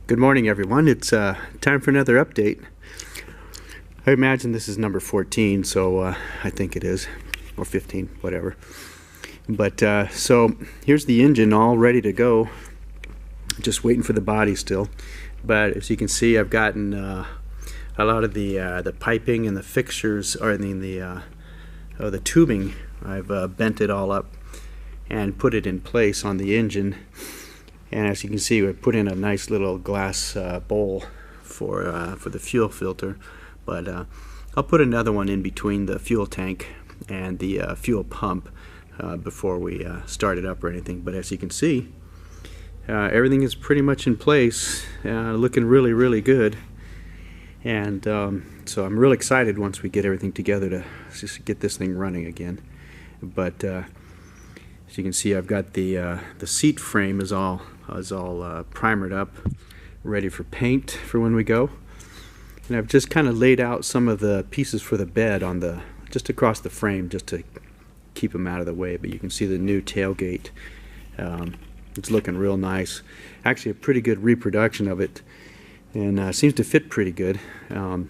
Good morning, everyone. It's time for another update. I imagine this is number 14, so I think it is, or 15, whatever. But so here's the engine all ready to go. Just waiting for the body still. But as you can see, I've gotten a lot of the piping and the fixtures, or the tubing. I've bent it all up and put it in place on the engine. And as you can see, we put in a nice little glass bowl for the fuel filter, but I'll put another one in between the fuel tank and the fuel pump before we start it up or anything. But as you can see, everything is pretty much in place, looking really good. And so I'm real excited once we get everything together to just get this thing running again. But as you can see, I've got the seat frame is all primered up, ready for paint for when we go. And I've just kind of laid out some of the pieces for the bed on just across the frame, just to keep them out of the way. But you can see the new tailgate. It's looking real nice. Actually, a pretty good reproduction of it, and seems to fit pretty good. And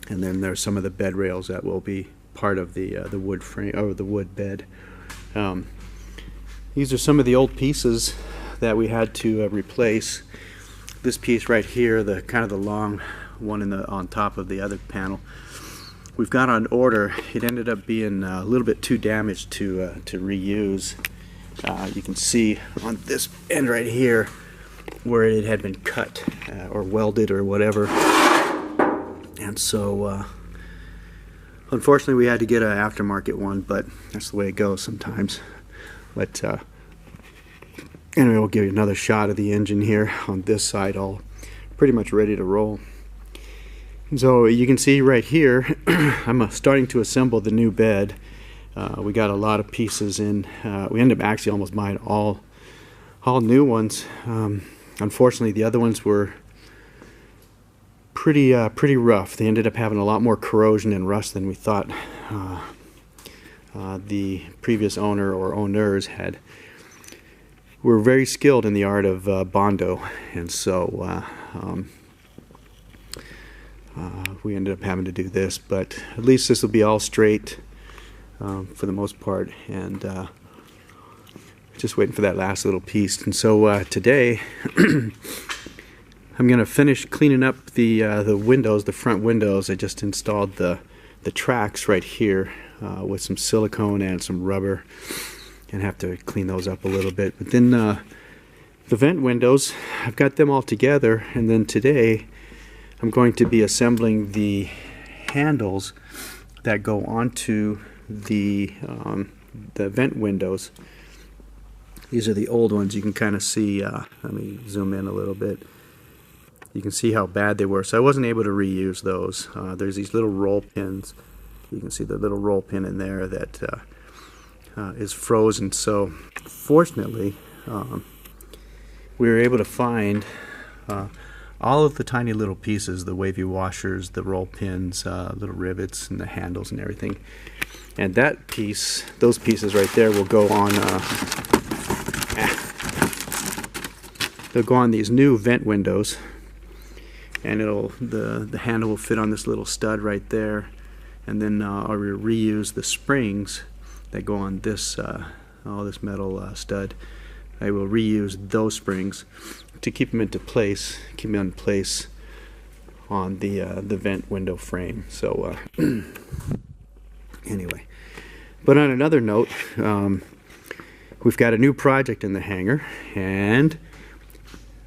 then there's some of the bed rails that will be part of the wood frame, or the wood bed. These are some of the old pieces that we had to replace. This piece right here, the kind of the long one on top of the other panel, we've got on order. It ended up being a little bit too damaged to reuse. You can see on this end right here where it had been cut or welded or whatever, and so unfortunately we had to get an aftermarket one, but that's the way it goes sometimes. But anyway, we'll give you another shot of the engine here on this side, all pretty much ready to roll. And so you can see right here, I'm starting to assemble the new bed. We got a lot of pieces in. We ended up actually almost buying all new ones. Unfortunately, the other ones were pretty rough. They ended up having a lot more corrosion and rust than we thought. The previous owner or owners were very skilled in the art of Bondo, and so we ended up having to do this, but at least this will be all straight for the most part, and just waiting for that last little piece. And so today I'm going to finish cleaning up the windows, the front windows. I just installed the tracks right here with some silicone and some rubber, and have to clean those up a little bit. But then the vent windows, I've got them all together, and then today I'm going to be assembling the handles that go onto the vent windows. These are the old ones. You can kind of see, let me zoom in a little bit. You can see how bad they were. So I wasn't able to reuse those. There's these little roll pins. You can see the little roll pin in there that is frozen. So fortunately, we were able to find all of the tiny little pieces, the wavy washers, the roll pins, little rivets, and the handles and everything. And that piece, those pieces right there, will go on. They'll go on these new vent windows, and the handle will fit on this little stud right there. And then I'll reuse the springs that go on this all this metal stud. I will reuse those springs to keep them into place, keep them in place on the vent window frame. So anyway, but on another note, we've got a new project in the hangar, and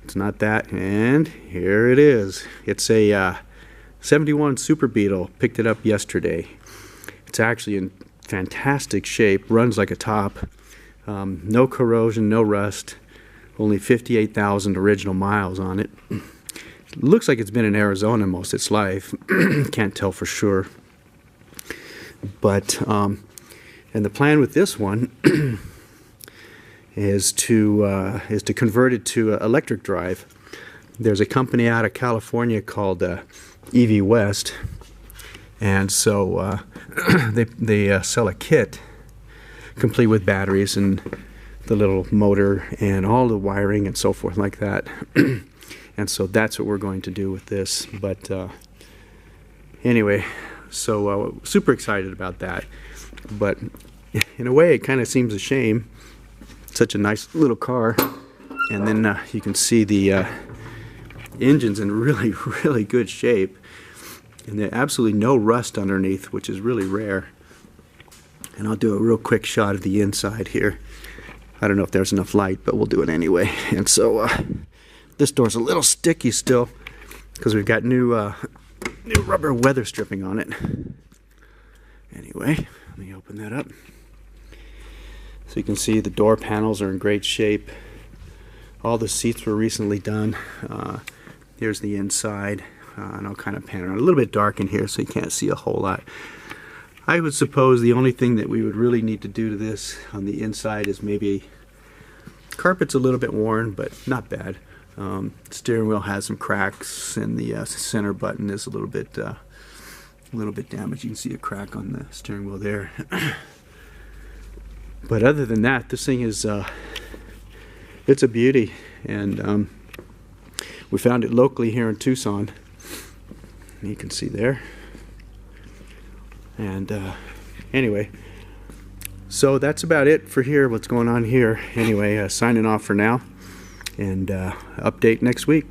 it's not that, and here it is. It's a 71 Super Beetle. Picked it up yesterday. It's actually in fantastic shape, runs like a top. No corrosion, no rust, only 58,000 original miles on it. Looks like it's been in Arizona most of its life. Can't tell for sure. But and the plan with this one is to convert it to electric drive. There's a company out of California called EVwest, and so they sell a kit complete with batteries and the little motor and all the wiring and so forth like that. And so that's what we're going to do with this. But anyway, so super excited about that. But in a way, it kind of seems a shame. Such a nice little car. And then you can see the engine's in really, really good shape. And there's absolutely no rust underneath, which is really rare. And I'll do a real quick shot of the inside here. I don't know if there's enough light, but we'll do it anyway. And so this door's a little sticky still because we've got new rubber weather stripping on it. Anyway, let me open that up. So you can see the door panels are in great shape. All the seats were recently done. Here's the inside, and I'll kind of pan around. A little bit dark in here, so you can't see a whole lot. I would suppose the only thing that we would really need to do to this on the inside is maybe carpet's a little bit worn, but not bad. Steering wheel has some cracks, and the center button is a little bit damaged. You can see a crack on the steering wheel there. But other than that, this thing is it's a beauty, and we found it locally here in Tucson. You can see there. And anyway, so that's about it for here, what's going on here. Anyway, signing off for now, and update next week.